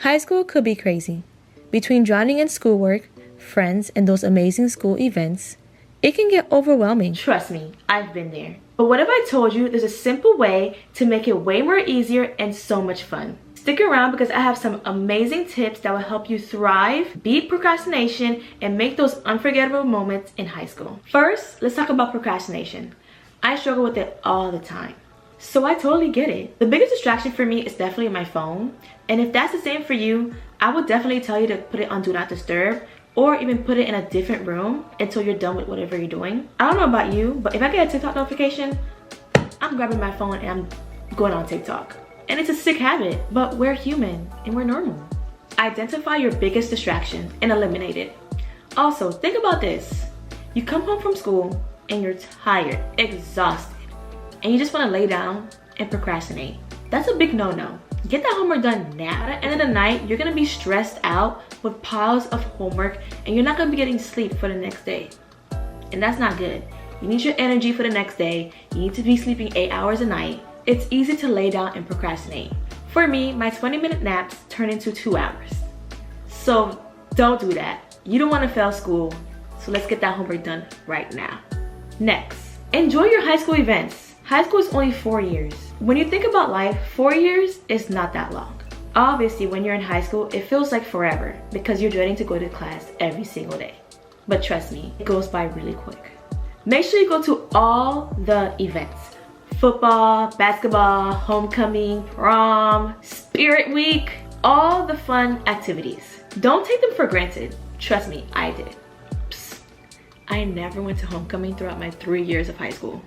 High school could be crazy. Between drowning in schoolwork, friends, and those amazing school events, it can get overwhelming. Trust me, I've been there. But what if I told you there's a simple way to make it way more easier and so much fun? Stick around because I have some amazing tips that will help you thrive, beat procrastination, and make those unforgettable moments in high school. First, let's talk about procrastination. I struggle with it all the time. So I totally get it. The biggest distraction for me is definitely my phone. And if that's the same for you, I would definitely tell you to put it on Do Not Disturb or even put it in a different room until you're done with whatever you're doing. I don't know about you, but if I get a TikTok notification, I'm grabbing my phone and I'm going on TikTok. And it's a sick habit, but we're human and we're normal. Identify your biggest distraction and eliminate it. Also, think about this. You come home from school and you're tired, exhausted, and you just want to lay down and procrastinate. That's a big no-no. Get that homework done now. At the end of the night, you're gonna be stressed out with piles of homework and you're not gonna be getting sleep for the next day. And that's not good. You need your energy for the next day. You need to be sleeping 8 hours a night. It's easy to lay down and procrastinate. For me, my 20-minute naps turn into 2 hours. So don't do that. You don't wanna fail school, so let's get that homework done right now. Next, enjoy your high school events. High school is only 4 years. When you think about life, 4 years is not that long. Obviously, when you're in high school, it feels like forever because you're dreading to go to class every single day. But trust me, it goes by really quick. Make sure you go to all the events. Football, basketball, homecoming, prom, spirit week, all the fun activities. Don't take them for granted. Trust me, I did. Psst. I never went to homecoming throughout my 3 years of high school.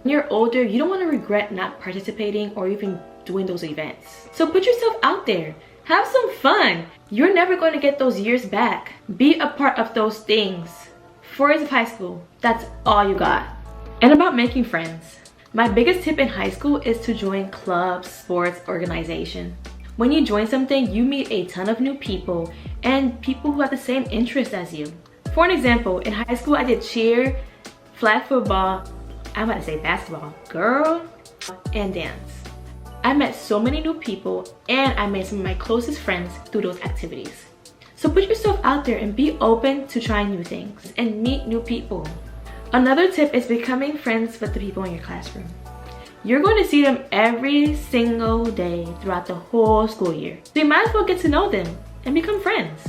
When you're older, you don't want to regret not participating or even doing those events. So put yourself out there. Have some fun. You're never going to get those years back. Be a part of those things. 4 years of high school, that's all you got. And about making friends. My biggest tip in high school is to join clubs, sports, organization. When you join something, you meet a ton of new people and people who have the same interests as you. For an example, in high school, I did cheer, flag football, I'm about to say basketball, girl, and dance. I met so many new people and I made some of my closest friends through those activities. So put yourself out there and be open to trying new things and meet new people. Another tip is becoming friends with the people in your classroom. You're going to see them every single day throughout the whole school year. So you might as well get to know them and become friends.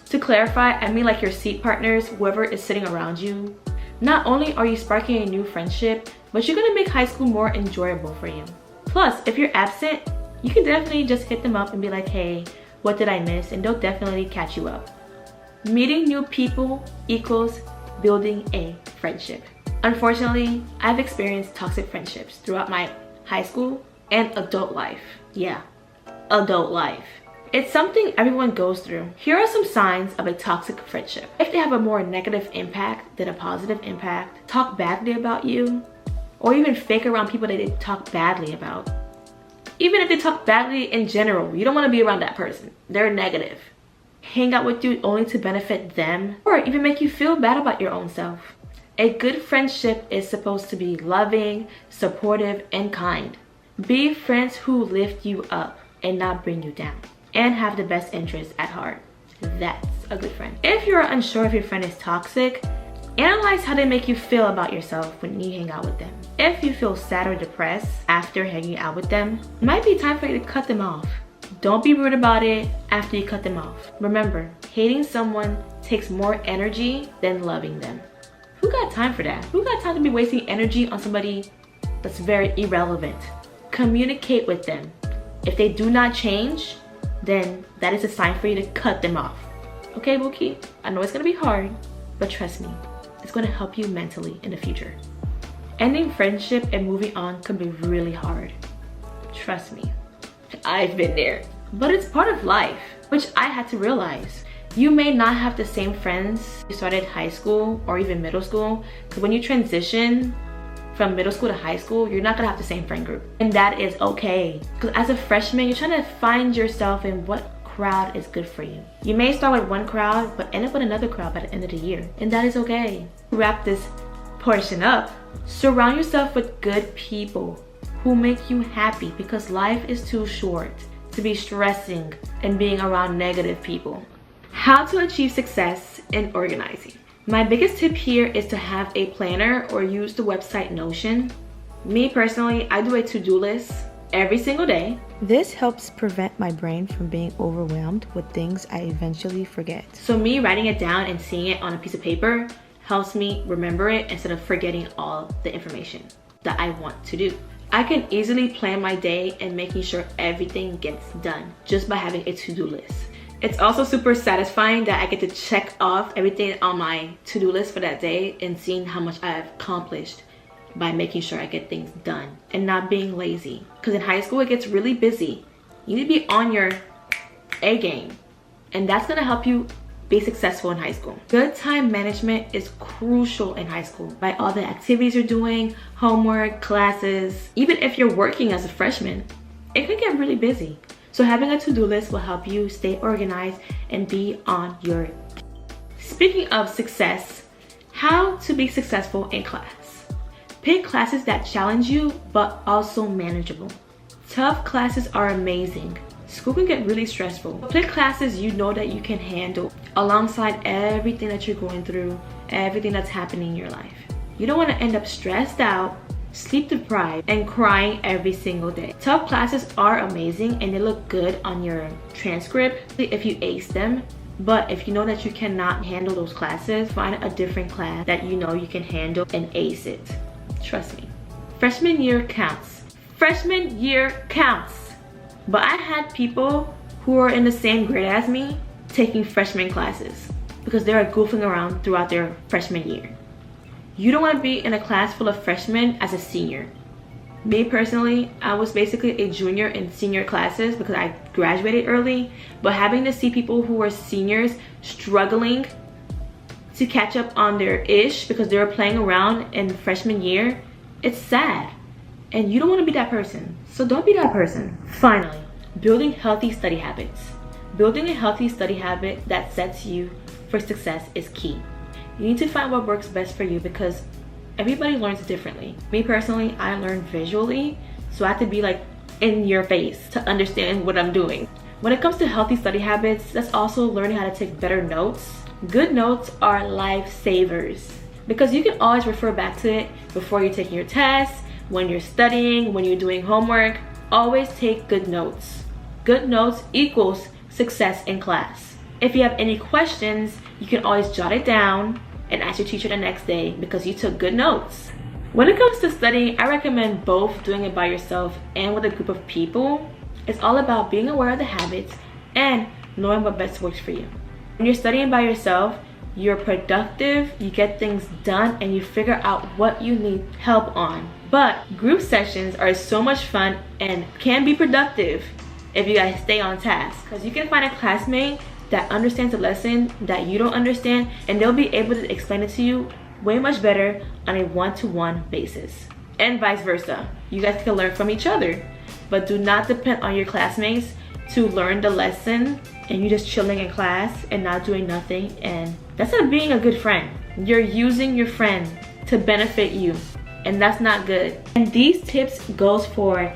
To clarify, I mean like your seat partners, whoever is sitting around you. Not only are you sparking a new friendship, but you're gonna make high school more enjoyable for you. Plus, if you're absent, you can definitely just hit them up and be like, hey, what did I miss? And they'll definitely catch you up. Meeting new people equals building a friendship. Unfortunately, I've experienced toxic friendships throughout my high school and adult life. Yeah, adult life. It's something everyone goes through. Here are some signs of a toxic friendship. If they have a more negative impact than a positive impact, talk badly about you, or even fake around people that they talk badly about. Even if they talk badly in general, you don't want to be around that person. They're negative. Hang out with you only to benefit them, or even make you feel bad about your own self. A good friendship is supposed to be loving, supportive, and kind. Be friends who lift you up and not bring you down, and have the best interests at heart. That's a good friend. If you're unsure if your friend is toxic, analyze how they make you feel about yourself when you hang out with them. If you feel sad or depressed after hanging out with them, it might be time for you to cut them off. Don't be rude about it after you cut them off. Remember, hating someone takes more energy than loving them. Who got time for that? Who got time to be wasting energy on somebody that's very irrelevant? Communicate with them. If they do not change, then that is a sign for you to cut them off. Okay, Bookie? I know it's gonna be hard, but trust me, it's gonna help you mentally in the future. Ending friendship and moving on can be really hard. Trust me, I've been there. But it's part of life, which I had to realize. You may not have the same friends you started high school or even middle school, because when you transition from middle school to high school, you're not gonna have the same friend group. And that is okay. Because as a freshman, you're trying to find yourself in what crowd is good for you. You may start with one crowd, but end up with another crowd by the end of the year. And that is okay. To wrap this portion up, surround yourself with good people who make you happy, because life is too short to be stressing and being around negative people. How to achieve success in organizing. My biggest tip here is to have a planner or use the website Notion. Me personally, I do a to-do list every single day. This helps prevent my brain from being overwhelmed with things I eventually forget. So me writing it down and seeing it on a piece of paper helps me remember it instead of forgetting all the information that I want to do. I can easily plan my day and making sure everything gets done just by having a to-do list. It's also super satisfying that I get to check off everything on my to-do list for that day and seeing how much I've accomplished by making sure I get things done and not being lazy. Because in high school, it gets really busy. You need to be on your A game, and that's gonna help you be successful in high school. Good time management is crucial in high school. By all the activities you're doing, homework, classes, even if you're working as a freshman, it can get really busy. So having a to-do list will help you stay organized and be on your game. Speaking of success, how to be successful in class. Pick classes that challenge you, but also manageable. Tough classes are amazing. School can get really stressful. Pick classes you know that you can handle alongside everything that you're going through, everything that's happening in your life. You don't want to end up stressed out, sleep deprived, and crying every single day. Tough classes are amazing and they look good on your transcript if you ace them. But if you know that you cannot handle those classes, find a different class that you know you can handle and ace it. Trust me. Freshman year counts. Freshman year counts. But I had people who are in the same grade as me taking freshman classes because they are goofing around throughout their freshman year. You don't want to be in a class full of freshmen as a senior. Me personally, I was basically a junior in senior classes because I graduated early, but having to see people who were seniors struggling to catch up on their ish because they were playing around in freshman year, it's sad. And you don't want to be that person. So don't be that person. Finally, building healthy study habits. Building a healthy study habit that sets you for success is key. You need to find what works best for you because everybody learns differently. Me personally, I learn visually, so I have to be like in your face to understand what I'm doing. When it comes to healthy study habits, that's also learning how to take better notes. Good notes are lifesavers because you can always refer back to it before you're taking your tests, when you're studying, when you're doing homework. Always take good notes. Good notes equals success in class. If you have any questions, you can always jot it down and ask your teacher the next day because you took good notes. When it comes to studying, I recommend both doing it by yourself and with a group of people. It's all about being aware of the habits and knowing what best works for you. When you're studying by yourself, you're productive, you get things done, and you figure out what you need help on. But group sessions are so much fun and can be productive if you guys stay on task. Because you can find a classmate that understands a lesson that you don't understand, and they'll be able to explain it to you way much better on a one-to-one basis. And vice versa. You guys can learn from each other. But do not depend on your classmates to learn the lesson and you just chilling in class and not doing nothing, and that's not being a good friend. You're using your friend to benefit you, and that's not good. And these tips goes for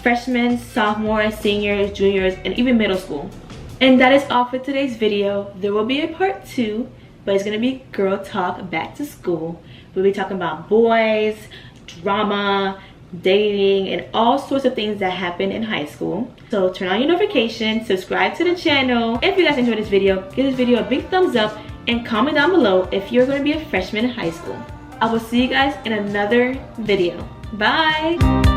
freshmen, sophomores, seniors, juniors, and even middle school. And that is all for today's video. There will be a part 2, but it's gonna be girl talk back to school. We'll be talking about boys, drama, dating, and all sorts of things that happen in high school. So turn on your notifications, subscribe to the channel. If you guys enjoyed this video, give this video a big thumbs up and comment down below if you're going to be a freshman in high school. I will see you guys in another video. Bye!